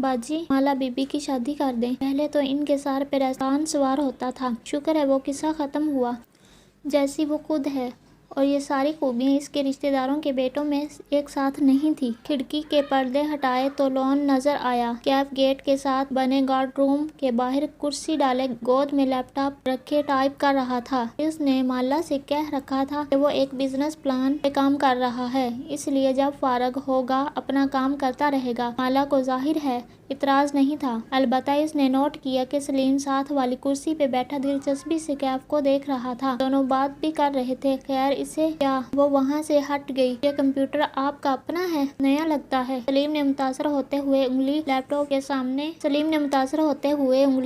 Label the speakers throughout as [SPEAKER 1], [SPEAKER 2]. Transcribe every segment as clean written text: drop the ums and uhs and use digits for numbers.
[SPEAKER 1] बाजी माला बीबी की शादी कर दें। पहले तो इनके सर पे एहसान सवार होता था। शुक्र है वो किस्सा खत्म हुआ। जैसी वो खुद है और ये सारी खूबियाँ इसके रिश्तेदारों के बेटों में एक साथ नहीं थी। खिड़की के पर्दे हटाए तो लॉन नजर आया। कैफ गेट के साथ बने गार्ड रूम के बाहर कुर्सी डाले गोद में लैपटॉप रखे टाइप कर रहा था। इसने माला से कह रखा था कि वो एक बिजनेस प्लान पे काम कर रहा है, इसलिए जब फारग होगा अपना काम करता रहेगा। माला को जाहिर है इतराज नहीं था। अलबत्ता इसने नोट किया कि सलीम साथ वाली कुर्सी पे बैठा दिलचस्पी से कैफ को देख रहा था। दोनों बात भी कर रहे थे। खैर इसे क्या, वो वहाँ से हट गई। ये कंप्यूटर आपका अपना है? नया लगता है। सलीम ने मुतासर होते हुए उंगली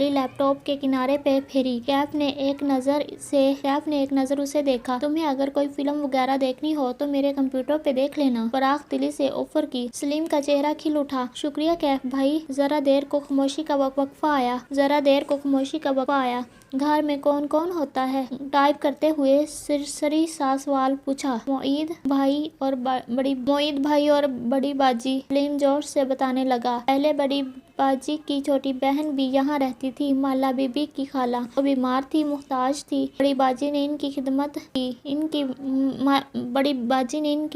[SPEAKER 1] लैपटॉप के किनारे पे फेरी। कैफ ने एक नजर उसे देखा। तुम्हें अगर कोई फिल्म वगैरह देखनी हो तो मेरे कंप्यूटर पे देख लेना, फराख दिली से ऑफर की। सलीम का चेहरा खिल उठा। शुक्रिया कैफ भाई। जरा देर को खामोशी का वक्फा आया। घर में कौन कौन होता है? टाइप करते हुए सरसरी सा सवाल पूछा। मोईद भाई और बड़ी बाजी, सलीम जोर से बताने लगा। पहले बड़ी बाजी की छोटी बहन भी यहाँ रहती थी, माला बीबी की खाला। वो बीमार थी, मुहताज थी। बड़ी बाजी ने इनकी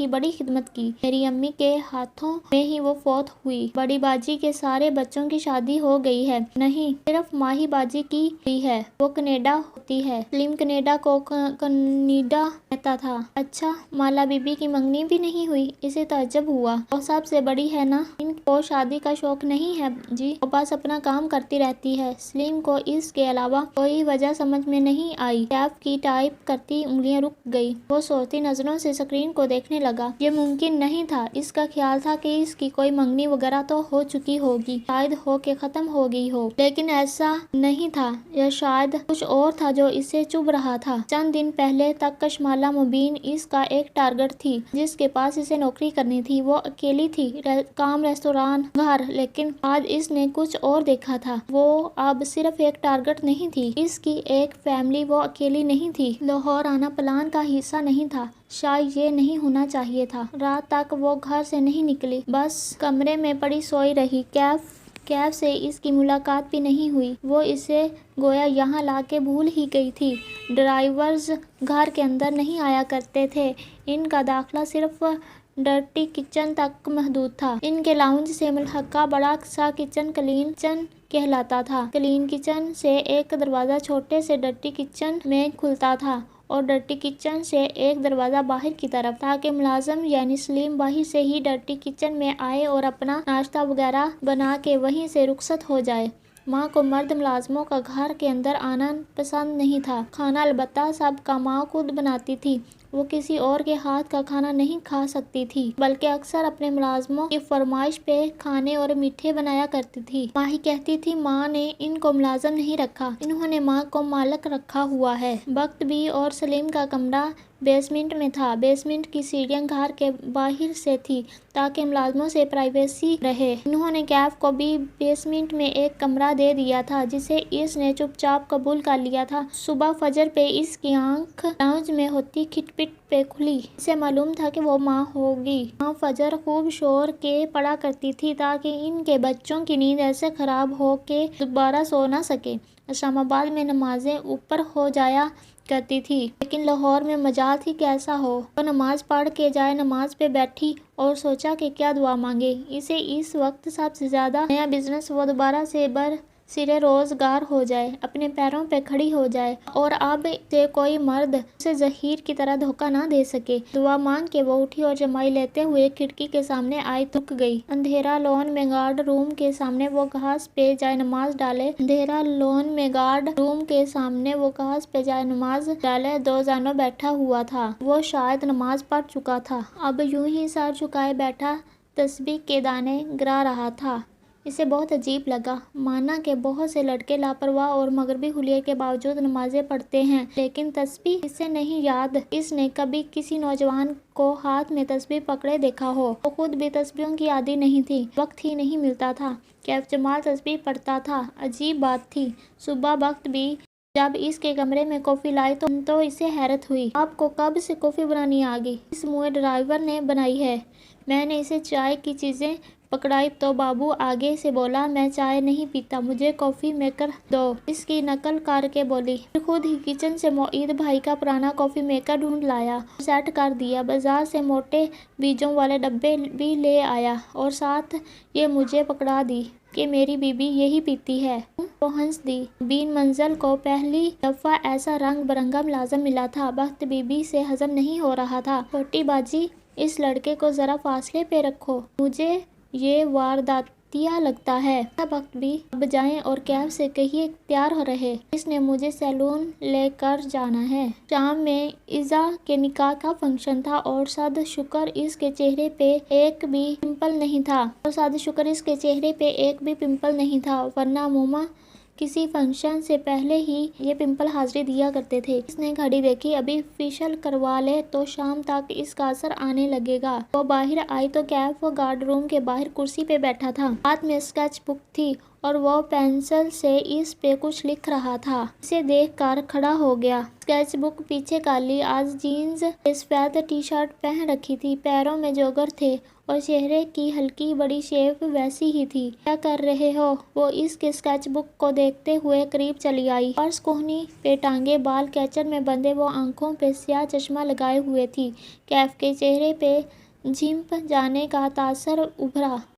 [SPEAKER 1] बड़ी खिदमत की। मेरी अम्मी के हाथों में ही वो फौत हुई। बड़ी बाजी के सारे बच्चों की शादी हो गई है। नहीं, सिर्फ माही बाजी की हुई है, वो कनाडा होती है। सलीम कनाडा कहता था। अच्छा, माला बीबी की मंगनी भी नहीं हुई? इसे ताज्जुब हुआ। वो सबसे बड़ी है ना, इनको शादी का शौक नहीं है जी, वो बस अपना काम करती रहती है। सलीम को इसके अलावा कोई वजह समझ में नहीं आई। कैफ की टाइप करती उंगलियां रुक गई। वो सोचती नजरों से स्क्रीन को देखने लगा। ये मुमकिन नहीं था। इसका ख्याल था कि इसकी कोई मंगनी वगैरह तो हो चुकी होगी, शायद हो के खत्म हो गई हो, लेकिन ऐसा नहीं था। यह शायद कुछ और था जो इसे चुभ रहा था। चंद दिन पहले तक कशमाला मुबीन इसका एक टारगेट थी, जिसके पास इसे नौकरी करनी थी। वो अकेली थी, काम, रेस्टोरेंट, घर, लेकिन आज इसने कुछ और देखा था। वो अब सिर्फ एक टारगेट नहीं थी, इसकी एक फैमिली। वो अकेली नहीं थी। लाहौर आना प्लान का हिस्सा नहीं था। शायद ये नहीं होना चाहिए था। रात तक वो घर से नहीं निकली, बस कमरे में पड़ी सोई रही। कैफ से इसकी मुलाकात भी नहीं हुई। वो इसे गोया यहाँ लाके भूल ही गई थी। ड्राइवर्स घर के अंदर नहीं आया करते थे। इनका दाखिला सिर्फ डर्टी किचन तक महदूद था। इनके लाउंज से मुल्हका बड़ा सा किचन क्लीन किचन कहलाता था। क्लीन किचन से एक दरवाजा छोटे से डर्टी किचन में खुलता था और डर्टी किचन से एक दरवाजा बाहर की तरफ, ताकि मुलाजिम यानी सलीम बाहर से ही डर्टी किचन में आए और अपना नाश्ता वगैरह बना के वहीं से रुखसत हो जाए। माँ को मर्द मुलाजमों का घर के अंदर आना पसंद नहीं था। खाना अलबत्ता सबका माँ खुद बनाती थी। वो किसी और के हाथ का खाना नहीं खा सकती थी, बल्कि अक्सर अपने मुलाजमों की फरमाइश पे खाने और मीठे बनाया करती थी। माही कहती थी माँ ने इनको मुलाजिम नहीं रखा, इन्होंने माँ को मालिक रखा हुआ है। वक्त भी और सलीम का कमरा बेसमेंट में था। बेसमेंट की सीढ़ियाँ घर के बाहर से थी, ताकि मुलाजमों से प्राइवेसी रहे। इन्होंने कैफ को भी बेसमेंट में एक कमरा दे दिया था, जिसे इसने चुपचाप कबूल कर लिया था। सुबह फजर पे इसकी आंख लाउंज में होती खिटपिट पे खुली। इसे मालूम था कि वो माँ होगी। माँ फजर खूब शोर के पढ़ा करती थी, ताकि इनके बच्चों की नींद ऐसे खराब हो के दोबारा सो ना सके। इस्लामाबाद में नमाजें ऊपर हो जाया करती थी, लेकिन लाहौर में मजाल थी कैसा हो। तो नमाज पढ़ के जाए, नमाज पे बैठी और सोचा कि क्या दुआ मांगे। इसे इस वक्त सबसे ज्यादा नया बिजनेस वो दोबारा से सिरे रोजगार हो जाए, अपने पैरों पे खड़ी हो जाए और अब से कोई मर्द उसे जहीर की तरह धोखा ना दे सके। दुआ मांग के वो उठी और जमाई लेते हुए खिड़की के सामने आई, थक गई। अंधेरा लॉन में गार्ड रूम के सामने वो घास पे जाए नमाज डाले दो जानों बैठा हुआ था। वो शायद नमाज पढ़ चुका था, अब यूं ही सर झुकाए बैठा तस्बीह के दाने गिरा रहा था। इसे बहुत अजीब लगा। माना कि बहुत से लड़के लापरवाह और मगरबी हुलिये के बावजूद नमाजें पढ़ते हैं, लेकिन तस्बीह इसे नहीं याद इसने कभी किसी नौजवान को हाथ में तस्बीह पकड़े देखा हो। वो खुद भी तस्बीहों की आदी नहीं थी, वक्त ही नहीं मिलता था। कैफ जमाल तस्बीह पढ़ता था। अजीब बात थी, सुबह वक्त भी जब इसके कमरे में कॉफी लाई तो इसे हैरत हुई। आपको कब से कॉफी बनानी आ गई? इस मुए ड्राइवर ने बनाई है। मैंने इसे चाय की चीजें پکڑائی تو بابو آگے سے بولا، میں چائے نہیں پیتا، مجھے کافی میکر دو۔ اس کی نقل کر کے بولی۔ پھر خود ہی کچن سے معید بھائی کا پرانا کافی میکر ڈھونڈ لایا اور سیٹ کر دیا۔ بازار سے موٹے بیجوں والے ڈبے بھی لے آیا اور ساتھ یہ مجھے پکڑا دی کہ میری بیوی یہی پیتی ہے۔ وہ ہنس دی۔ بین منزل کو پہلی دفعہ ایسا رنگ برنگا ملازم ملا تھا، بخت بی بی سے ہضم نہیں ہو رہا تھا۔ چھوٹی باجی، اس لڑکے کو ذرا فاصلے پہ رکھو، مجھے یہ وارداتیہ لگتا ہے۔ بخت بھی، اب جائیں اور کیف سے کہیے تیار رہے، اس نے مجھے سیلون لے کر جانا ہے۔ شام میں ایزا کے نکاح کا فنکشن تھا اور صد شکر اس کے چہرے پہ ایک بھی پمپل نہیں تھا، ورنہ موما کسی فنکشن سے پہلے ہی یہ پمپل حاضری دیا کرتے تھے۔ اس نے گھڑی دیکھی، ابھی فیشل کروا لے تو شام تک اس کا اثر آنے لگے گا۔ وہ باہر آئی تو کیف گارڈ روم کے باہر کرسی پہ بیٹھا تھا۔ ہاتھ میں اسکیچ بک تھی اور وہ پینسل سے اس پہ کچھ لکھ رہا تھا۔ اسے دیکھ کر کھڑا ہو گیا۔ اسکیچ بک پیچھے کر لی۔ آج جینز پہ سفید ٹی شرٹ پہن رکھی تھی، پیروں میں جوگر تھے اور چہرے کی ہلکی بڑی شیپ ویسی ہی تھی۔ کیا کر رہے ہو؟ وہ اس کے اسکیچ بک کو دیکھتے ہوئے قریب چلی آئی۔ پرس کوہنی پہ ٹانگے، بال کیچر میں بندھے، وہ آنکھوں پہ سیاہ چشمہ لگائے ہوئے تھی۔ کیف کے چہرے پہ جھنپ جانے کا تاثر ابھرا۔